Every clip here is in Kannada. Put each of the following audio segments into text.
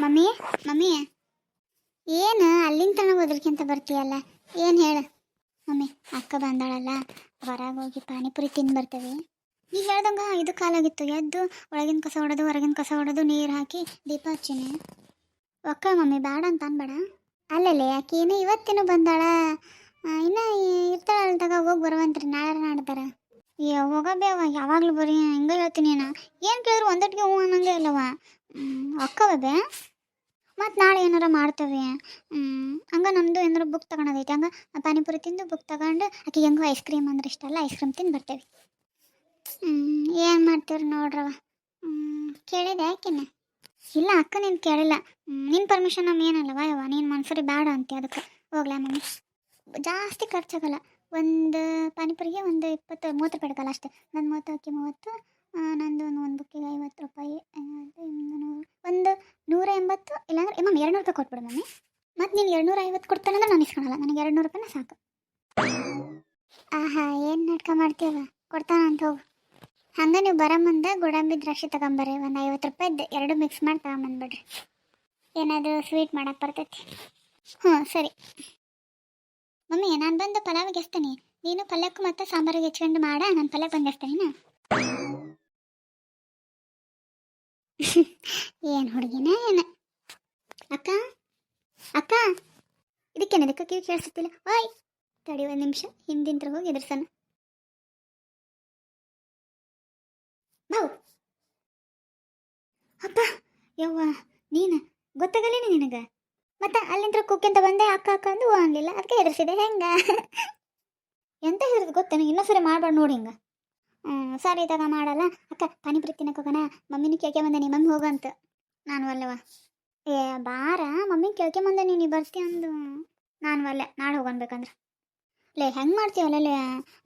ಮಮ್ಮಿ ಮಮ್ಮಿ ಏನು ಅಲ್ಲಿಂದ ತನಕ ಓದ್ರಕ್ಕಿಂತ ಬರ್ತೀಯಲ್ಲ, ಏನು ಹೇಳು ಮಮ್ಮಿ. ಅಕ್ಕ ಬಂದಾಳಲ್ಲ, ಹೊರಗೆ ಹೋಗಿ ಪಾನಿಪುರಿ ತಿಂದು ಬರ್ತೇವೆ. ನೀ ಹೇಳ್ದಂಗೆ ಇದು ಕಾಲಾಗಿತ್ತು, ಎದ್ದು ಒಳಗಿನ ಕಸ ಹೊಡೆದು ಹೊರಗಿನ ಕಸ ಹೊಡೆದು ನೀರು ಹಾಕಿ ದೀಪ ಹಚ್ಚಿನಿ. ಒಕ್ಕ ಮಮ್ಮಿ ಬೇಡ ಅಂತ ಅನ್ಬೇಡ. ಅಲ್ಲಲ್ಲೇ ಆಕೆ ಇನ್ನೂ ಇವತ್ತಿನೂ ಬಂದಾಳ, ಇನ್ನೂ ಇರ್ತಾಳ ಅಲ್ದಾಗ ಹೋಗಿ ಬರುವಂತ್ರಿ ನಾಳೆ ನಾಡ್ದಾರ. ಹೋಗಬೇವ ಯಾವಾಗಲೂ ಬರೀ ಹಿಂಗೆ ಹೇಳ್ತೀನಿ ನಾನು. ಏನು ಕೇಳಿದ್ರು ಒಂದಟ್ಟಿಗೆ ಹ್ಞೂ ಅನ್ನಂಗೆ ಇಲ್ಲವ. ಅಕ್ಕವೇ ಮತ್ತು ನಾಳೆ ಏನಾರ ಮಾಡ್ತೇವೆ. ಹಂಗೆ ನಮ್ಮದು ಏನಾರ ಬುಕ್ ತೊಗೊಳೋದೈತೆ. ಹಂಗೆ ಪಾನಿಪುರಿ ತಿಂದು ಬುಕ್ ತಗೊಂಡು ಆಕೆ ಹೆಂಗೋ ಐಸ್ ಕ್ರೀಮ್ ಅಂದ್ರೆ ಇಷ್ಟ ಅಲ್ಲ, ಐಸ್ ಕ್ರೀಮ್ ತಿಂದು ಬರ್ತೇವೆ. ಏನು ಮಾಡ್ತೀರಿ ನೋಡ್ರವ. ಕೇಳಿದೆ ಯಾಕೆನೆ? ಇಲ್ಲ ಅಕ್ಕ ನೀನು ಕೇಳಿಲ್ಲ. ನಿನ್ನ ಪರ್ಮಿಷನ್ ನಮ್ಮ ಏನಲ್ಲವ ಯವ್ವ, ನೀನು ಮನ್ಸರಿ ಬೇಡ ಅಂತೆ, ಅದಕ್ಕೆ ಹೋಗ್ಲಾ ಮಮ್ಮಿ. ಜಾಸ್ತಿ ಖರ್ಚಾಗಲ್ಲ, ಒಂದು ಪಾನಿಪುರಿಗೆ ಒಂದು 20-30 ರೂಪಾಯಿ ಇಡಕಲ್ಲ ಅಷ್ಟೇ. ನನ್ನ 30 ಅಕ್ಕಿ 30, ನಂದು ಒಂದು ಬುಕ್ಕಿಗೆ 50 ರೂಪಾಯಿ, ಒಂದು 180. ಇಲ್ಲಾಂದ್ರೆ ಮಮ್ಮಿ 200 ರೂಪಾಯಿ ಕೊಟ್ಬಿಡು ಮಮ್ಮಿ. ಮತ್ತು ನೀನು 250 ಕೊಡ್ತಾನಂದ್ರೆ ನಾನು ಇಸ್ಕೊಳಲ್ಲ, ನನಗೆ 200 ರೂಪಾಯಿನ ಸಾಕು. ಆಹಾ ಏನು ನಾಟಕ ಮಾಡ್ತೀವ, ಕೊಡ್ತಾನ ಅಂತ ಹೋಗು. ಹಂಗೆ ನೀವು ಬರೋ ಮುಂದೆ ಗೋಡಂಬಿ ದ್ರಾಕ್ಷಿ ತಗೊಂಬರ್ರಿ, ಒಂದು 50 ರೂಪಾಯಿದ್ದು ಎರಡು ಮಿಕ್ಸ್ ಮಾಡಿ ತಗೊಂಬಂದ್ಬಿಡ್ರಿ. ಏನಾದರೂ ಸ್ವೀಟ್ ಮಾಡಕ್ಕೆ ಬರ್ತೈತಿ. ಹ್ಞೂ ಸರಿ ಮಮ್ಮಿ, ನಾನು ಬಂದು ಪಲಾವಿಗೆ ಎಸ್ತೀನಿ, ನೀನು ಪಲ್ಯಕ್ಕೂ ಮತ್ತು ಸಾಂಬಾರಿಗೆ ಹೆಚ್ಕೊಂಡು ಮಾಡ, ನಾನು ಪಲ್ಯಕ್ಕೆ ಬಂದು ಎಸ್ತೀನಿ. ಏನು ಹುಡುಗಿನ ಏನು? ಅಕ್ಕ ಅಕ್ಕ, ಇದಕ್ಕೇನದಕ್ಕೆ ಕಿವಿ ಕೇಳಿಸುತ್ತಿಲ್ಲ? ಓಯ್ ತಡಿ ಒಂದು ನಿಮಿಷ, ಹಿಂದಿಂತ್ರ ಹೋಗಿ ಎದುರ್ಸನ. ಬಾವು ಅಪ್ಪ, ಯವ್ವ ನೀನು ಗೊತ್ತಾಗಲ್ಲೇನು ನಿನಗೆ? ಮತ್ತೆ ಅಲ್ಲಿಂದ ಕುಕ್ಕಿಂತ ಬಂದೆ, ಅಕ್ಕ ಅಕ್ಕ ಅಂದು ಅನ್ಲಿಲ್ಲ, ಅದಕ್ಕೆ ಎದುರಿಸಿದೆ. ಹೆಂಗ ಎಂತ ಹೇಳಿದ್ರು ಗೊತ್ತೇನು? ಇನ್ನೊಂದ್ಸರಿ ಮಾಡ್ಬಾರ್ದು ನೋಡಿ ಹಿಂಗೆ. ಸರಿ ತಗ ಮಾಡಲ್ಲ. ಅಕ್ಕ ಪಾನಿಪುರಿ ತಿನ್ನಕ್ಕೆ ಹೋಗೋಣ, ಮಮ್ಮಿನೂ ಕೇಳ್ಕೆ ಬಂದೆ, ನೀ ಮಮ್ಮಿ ಹೋಗಂತ. ನಾನು ಅಲ್ಲವ. ಏ ಬಾರ, ಮಮ್ಮಿ ಕೇಳ್ಕೆ ಬಂದೆ, ನೀನು ಬರ್ತೀಯ ಅಂದು. ನಾನು ಅಲ್ಲೇ, ನಾಳೆ ಹೋಗನ್ಬೇಕಂದ್ರೆ. ಲೇ ಹೆಂಗೆ ಮಾಡ್ತೀವಲ್ಲೇ,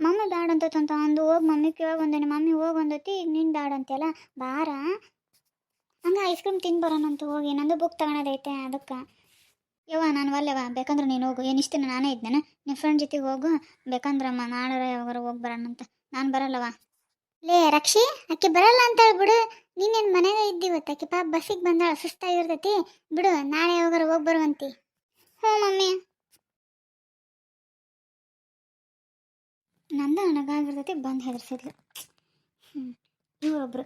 ಮಮ್ಮಿ ಬ್ಯಾಡ ಅಂತ ಅಂದು ಹೋಗಿ ಮಮ್ಮಿ ಕೇಳಿ ಬಂದೇನೆ, ಮಮ್ಮಿ ಹೋಗಿ ಬಂದೈತಿ, ಈಗ ನೀನು ಬ್ಯಾಡ ಅಂತೆಲ್ಲ. ಬಾರ ಹಂಗೆ ಐಸ್ ಕ್ರೀಮ್ ತಿಂದು ಬರೋಣಂತ ಹೋಗಿ, ನಂದು ಬುಕ್ ತಗೊಳೋದೈತೆ ಅದಕ್ಕೆ. ಯವ್ವ ನಾನು ಅಲ್ಲವ, ಬೇಕಂದ್ರೆ ನೀನು ಹೋಗು. ಏನು ಇಷ್ಟ ನಾನೇ ಇದ್ದೇನೆ, ನಿಮ್ಮ ಫ್ರೆಂಡ್ ಜೊತೆಗೆ ಹೋಗು. ಬೇಕಂದ್ರಮ್ಮ ನಾಳೆ ಯಾವಾಗಾರ ಹೋಗಿ ಬರೋಣಂತ. ನಾನು ಬರಲ್ಲವ. ಲೇ ರಕ್ಷಿ, ಅಕ್ಕಿ ಬರಲ್ಲ ಅಂತ ಬಿಡು. ನೀನೇನು ಮನೆಗೆ ಇದ್ದೀವತ್ತು, ಅಕ್ಕಿ ಪಾಪ ಬಸ್ಸಿಗೆ ಬಂದಾಳ, ಸುಸ್ತಾಗಿರ್ತೈತಿ ಬಿಡು, ನಾಳೆ ಯಾವಾಗಾರ ಹೋಗಿ ಬರುವಂತಿ. ಹ್ಞೂ ಮಮ್ಮಿ. ನಂದು ನನಗಾಗಿರ್ತೈತಿ, ಬಂದು ಹೆದರ್ಸಿದ್ಲು. ಇವರೊಬ್ರು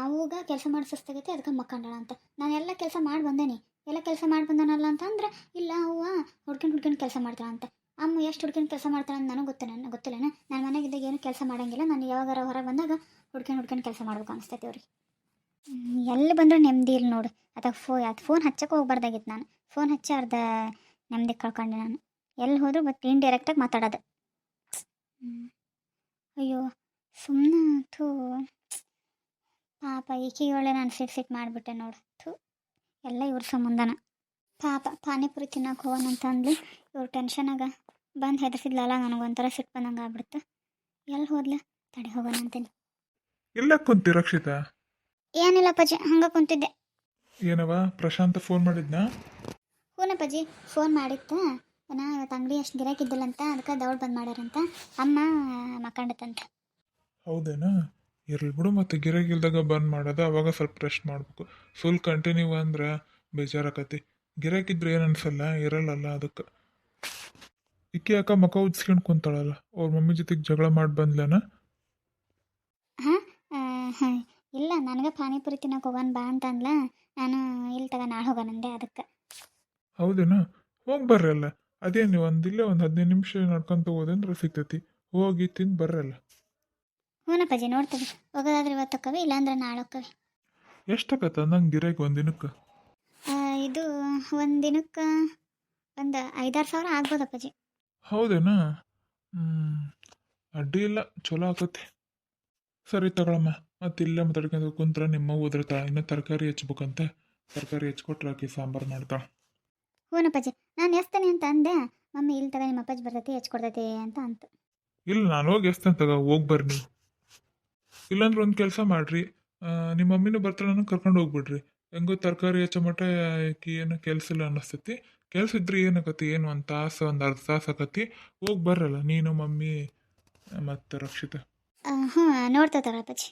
ಅವಾಗ ಕೆಲಸ ಮಾಡಿ ಸುಸ್ತಾಗೈತಿ, ಅದಕ್ಕೆ ಮಕ್ಕಂಡಳ ಅಂತ. ನಾನು ಎಲ್ಲ ಕೆಲಸ ಮಾಡಿ ಬಂದೇನಿ, ಎಲ್ಲ ಕೆಲಸ ಮಾಡಿ ಬಂದಾನಲ್ಲ ಅಂತಂದ್ರೆ, ಇಲ್ಲ ಅವ್ವ ಹುಡ್ಕೊಂಡು ಕೆಲಸ ಮಾಡ್ತಾಳಂತೆ. ಅಮ್ಮ ಎಷ್ಟು ಹುಡ್ಕೊಂಡು ಕೆಲಸ ಮಾಡ್ತಾಳೆ ಅಂತ ನನಗೆ ಗೊತ್ತಿಲ್ಲ. ನಾನು ಮನೆಗಿದ್ದಾಗ ಏನು ಕೆಲಸ ಮಾಡೋಂಗಿಲ್ಲ, ನಾನು ಯಾವಾಗಾರ ಹೊರಗೆ ಬಂದಾಗ ಹುಡ್ಕೊಂಡು ಕೆಲಸ ಮಾಡ್ಬೇಕು ಅನಿಸ್ತೈತಿ ಅವ್ರಿಗೆ. ಎಲ್ಲಿ ಬಂದರೂ ನೆಮ್ಮದಿ ಇಲ್ಲ ನೋಡು. ಅದಕ್ಕೆ ಫೋನ್ ಹಚ್ಚಕ್ಕೆ ಹೋಗ್ಬಾರ್ದಾಗಿತ್ತು ನಾನು. ಫೋನ್ ಹಚ್ಚಿ ಅರ್ಧ ನೆಮ್ಮದಿ ಕಳ್ಕೊಂಡೆ ನಾನು. ಎಲ್ಲಿ ಹೋದರೂ ಬಟ್ ಇಂಡೈರೆಕ್ಟಾಗಿ ಮಾತಾಡೋದು. ಅಯ್ಯೋ ಸುಮ್ಮನೆ ಥೂ, ಪಾಪ ಈಕೆಗೆ ಒಳ್ಳೆ ನಾನು ಸಿಟ್ ಮಾಡಿಬಿಟ್ಟೆ ನೋಡು. ಥೂ, ಎಲ್ಲ ಇವ್ರ ಸಂಬಂಧನ. ಪಾಪ ಪಾನಿಪುರಿ ತಿನ್ನೋಕೆ ಹೋಗೋಣ ಅಂತ ಅಂದ್ಲು, ಇವ್ರು ಟೆನ್ಷನಾಗ ಬಂದು ಹೆದರ್ಸಿದ್ಲಲ್ಲ, ನನಗೊಂಥರ ಸಿಟ್ಟು ಬಂದಂಗೆ ಆಗ್ಬಿಡ್ತು. ಎಲ್ಲಿ ಹೋದ್ಲ, ತಡಿ ಹೋಗೋಣ ಅಂತೀನಿ. ಇಲ್ಲ ಕುಂತಿ ರಕ್ಷಿತಾ? ಏನಿಲ್ಲ ಪಜ್ಜಿ, ಹಂಗೆ ಕುಂತಿದ್ದೆ. ಏನವ ಪ್ರಶಾಂತ ಫೋನ್ ಮಾಡಿದ್ನಾ? ಹೂನಪ್ಪಾಜಿ ಫೋನ್ ಮಾಡಿತ್ತು. ಇವತ್ತು ಅಂಗಡಿ ಅಷ್ಟು ಗಿರಾಕಿದ್ದಿಲ್ಲಂತ, ಅದಕ್ಕೆ ದೌಡ್ ಬಂದ್ ಮಾಡ್ಯಾರಂತ. ಅಮ್ಮ ಮಕ್ಕಂಡತ್ತಂತ. ಹೌದೇನಾ? ಇರ್ಲಿ ಬಿಡು, ಮತ್ತೆ ಗಿರಾಕಿಲ್ದಾಗ ಬಂದ್ ಮಾಡೋದು, ಅವಾಗ ಸ್ವಲ್ಪ ರೆಸ್ಟ್ ಮಾಡ್ಬೇಕು. ಫುಲ್ ಕಂಟಿನ್ಯೂ ಅಂದ್ರೆ ಬೇಜಾರಾಕತಿ. ಗಿರಾಕಿದ್ರೆ ಏನು ಅನ್ಸಲ್ಲ, ಇರಲ್ಲಲ್ಲ ಅದಕ್ಕೆ. ಇಕ್ಕಿ ಅಕ್ಕ ಮಕ ಉಜ್ಸ್ಕೊಂಡು ಕುಂತಾಳಲ್ಲ, ಅವ್ರ ಮಮ್ಮಿ ಜೊತೆಗೆ ಜಗಳ ಮಾಡಿ ಬಂದ್ಲೇನ? ಹಾಂ ಇಲ್ಲ, ನನಗೆ ಪಾನಿಪುರಿ ತಿನ್ನೋಕೆ ಹೋಗೋಣ ಬಾ ಅಂತ ಅಂದ್ಲ. ನಾನು ಇಲ್ಲಿ ತಗ ನಾಳೆ ಹೋಗೋಣಂದೆ ಅದಕ್ಕೆ. ಹೌದೇನಾ? ಹೋಗಿ ಬರ್ರಿ ಅಲ್ಲ. ಅದೇನು ಒಂದಿಲ್ಲೇ ಒಂದು 15 ನಿಮಿಷ ನಡ್ಕೊಂತ ಹೋದಂದ್ರೆ ಸಿಗ್ತೈತಿ. ಹೋಗಿ ತಿಂದು ಬರ್ರಲ್ಲ. ಹೂನಪ್ಪಾಜಿ ನೋಡ್ತೀವಿ, ಹೋಗೋದಾದ್ರೆ ಇವತ್ತು ಹೋಕ್ಕವಿ, ಇಲ್ಲಾಂದ್ರೆ ನಾಳೆ ಹೋಕ್ಕವಿ. ಎಷ್ಟಾಗತ್ತ ನಂಗೆ ಗಿರಾಕಿ ಒಂದಿನಕ್ಕೆ? ಇದು ಒಂದು ದಿನಕ್ಕೆ ಒಂದು 5-6 ಸಾವಿರ ಆಗ್ಬೋದಪ್ಪಾಜಿ. ಹೌದೇನಾ? ಅಡ್ಡಿ ಇಲ್ಲ, ಚಲೋ ಆಕತಿ. ಸರಿ ತಗೊಳಮ್ಮ. ಮತ್ತೆ ಇಲ್ಲೇ ಮಾತಾಡ್ಕೊಂಡು ಕುಂತ್ರ ನಿಮ್ಮ ಓದಿರ್ತಾಳೆ, ಇನ್ನೂ ತರಕಾರಿ ಹೆಚ್ಚಬೇಕಂತೆ. ತರಕಾರಿ ಹೆಚ್ಚಿಕೊಟ್ರೆ ಆಕಿ ಸಾಂಬಾರು ಮಾಡ್ತಾಳೆ. ಹೂನಪ್ಪಾಜಿ ನಾನು ಎಸ್ತೇನೆ ಅಂತ ಅಂದೆ. ಮಮ್ಮಿ ಇಲ್ಲಿ ತಗ ನಿಮ್ಮ ಅಪ್ಪಾಜಿ ಬರ್ತೈತಿ, ಹೆಚ್ಕೊಡ್ತೈತಿ ಅಂತ ಅಂತು. ಇಲ್ಲ, ನಾನು ಹೋಗಿ ಎಸ್ತೇನೆ ತಗ, ಹೋಗಿ ಬರ್ರಿ ನೀವು. ಇಲ್ಲಾಂದ್ರೆ ಒಂದು ಕೆಲಸ ಮಾಡಿರಿ, ನಿಮ್ಮ ಮಮ್ಮಿನೂ ಬರ್ತಾಳೆ, ನನಗೆ ಕರ್ಕೊಂಡು ಹೋಗ್ಬಿಡ್ರಿ. ಹೆಂಗೋ ತರಕಾರಿ ಹೆಚ್ಚೋ ಮಟ್ಟ ಆಕಿ ಏನೋ ಕೆಲಸ ಇಲ್ಲ ಅನ್ನಿಸ್ತೈತಿ. ಕೆಲಸ ಇದ್ರೆ ಏನಾಕತಿ, ಏನು ಒಂದು ತಾಸು ಒಂದು ಅರ್ಧ ತಾಸು ಆಕತಿ. ಹೋಗಿ ಬರ್ರಲ್ಲ ನೀನು ಮಮ್ಮಿ ಮತ್ತು ರಕ್ಷಿತಾ. ಹ್ಞೂ ನೋಡ್ತಾ ತಗೊಳಪ್ಪಾಜಿ.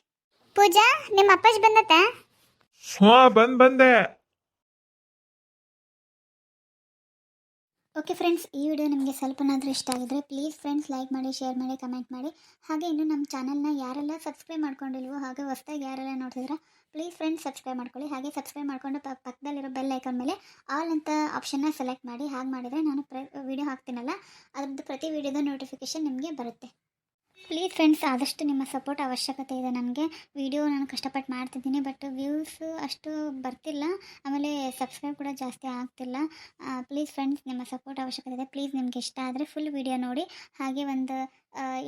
ಪೂಜಾ ನಿಮ್ಮ ಅಪ್ಪಾಜಿ ಬಂದತ್ತ? ಹ್ಞೂ ಬಂದೆ. ಓಕೆ ಫ್ರೆಂಡ್ಸ್, ಈ ವಿಡಿಯೋ ನಿಮಗೆ ಸ್ವಲ್ಪನಾದರೂ ಇಷ್ಟ ಆಗಿದ್ರೆ ಪ್ಲೀಸ್ ಫ್ರೆಂಡ್ಸ್ ಲೈಕ್ ಮಾಡಿ, ಶೇರ್ ಮಾಡಿ, ಕಮೆಂಟ್ ಮಾಡಿ. ಹಾಗೆ ಇನ್ನು ನಮ್ಮ ಚಾನಲ್ನ ಯಾರೆಲ್ಲ ಸಬ್ಸ್ಕ್ರೈಬ್ ಮಾಡ್ಕೊಂಡಿಲ್ವೋ, ಹಾಗೆ ಹೊಸದಾಗಿ ಯಾರೆಲ್ಲ ನೋಡ್ತಿದ್ರೆ ಪ್ಲೀಸ್ ಫ್ರೆಂಡ್ಸ್ ಸಬ್ಸ್ಕ್ರೈಬ್ ಮಾಡ್ಕೊಳ್ಳಿ. ಹಾಗೆ ಸಬ್ಸ್ಕ್ರೈಬ್ ಮಾಡ್ಕೊಂಡು ಪಕ್ಕದಲ್ಲಿರೋ ಬೆಲ್ ಐಕಾನ್ ಮೇಲೆ ಆಲ್ ಅಂತ ಆಪ್ಷನ್ನ ಸೆಲೆಕ್ಟ್ ಮಾಡಿ. ಹಾಗೆ ಮಾಡಿದರೆ ನಾನು ವಿಡಿಯೋ ಹಾಕ್ತೀನಲ್ಲ, ಅದ್ರದ್ದು ಪ್ರತಿ ವಿಡಿಯೋದ ನೋಟಿಫಿಕೇಷನ್ ನಿಮಗೆ ಬರುತ್ತೆ. ಪ್ಲೀಸ್ ಫ್ರೆಂಡ್ಸ್, ಆದಷ್ಟು ನಿಮ್ಮ ಸಪೋರ್ಟ್ ಅವಶ್ಯಕತೆ ಇದೆ ನನಗೆ. ವಿಡಿಯೋ ನಾನು ಕಷ್ಟಪಟ್ಟು ಮಾಡ್ತಿದ್ದೀನಿ, ಬಟ್ ವ್ಯೂಸ್ ಅಷ್ಟು ಬರ್ತಿಲ್ಲ, ಆಮೇಲೆ ಸಬ್ಸ್ಕ್ರೈಬ್ ಕೂಡ ಜಾಸ್ತಿ ಆಗ್ತಿಲ್ಲ. ಪ್ಲೀಸ್ ಫ್ರೆಂಡ್ಸ್, ನಿಮ್ಮ ಸಪೋರ್ಟ್ ಅವಶ್ಯಕತೆ ಇದೆ. ಪ್ಲೀಸ್ ನಿಮ್ಗೆ ಇಷ್ಟ ಆದರೆ ಫುಲ್ ವಿಡಿಯೋ ನೋಡಿ. ಹಾಗೆ ಒಂದು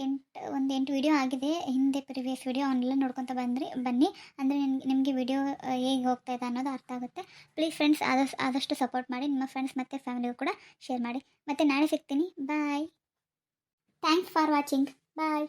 8 ವಿಡಿಯೋ ಆಗಿದೆ ಹಿಂದೆ, ಪ್ರಿವಿಯಸ್ ವಿಡಿಯೋ ಅವನ್ನೆಲ್ಲ ನೋಡ್ಕೊತ ಬನ್ನಿ. ಅಂದರೆ ನಿಮಗೆ ವಿಡಿಯೋ ಹೇಗೆ ಹೋಗ್ತಾ ಇದೆ ಅನ್ನೋದು ಅರ್ಥ ಆಗುತ್ತೆ. ಪ್ಲೀಸ್ ಫ್ರೆಂಡ್ಸ್, ಆದಷ್ಟು ಸಪೋರ್ಟ್ ಮಾಡಿ. ನಿಮ್ಮ ಫ್ರೆಂಡ್ಸ್ ಮತ್ತು ಫ್ಯಾಮಿಲಿಗೂ ಕೂಡ ಶೇರ್ ಮಾಡಿ. ಮತ್ತು ನಾಳೆ ಸಿಗ್ತೀನಿ. Bye. Thanks for watching. Bye.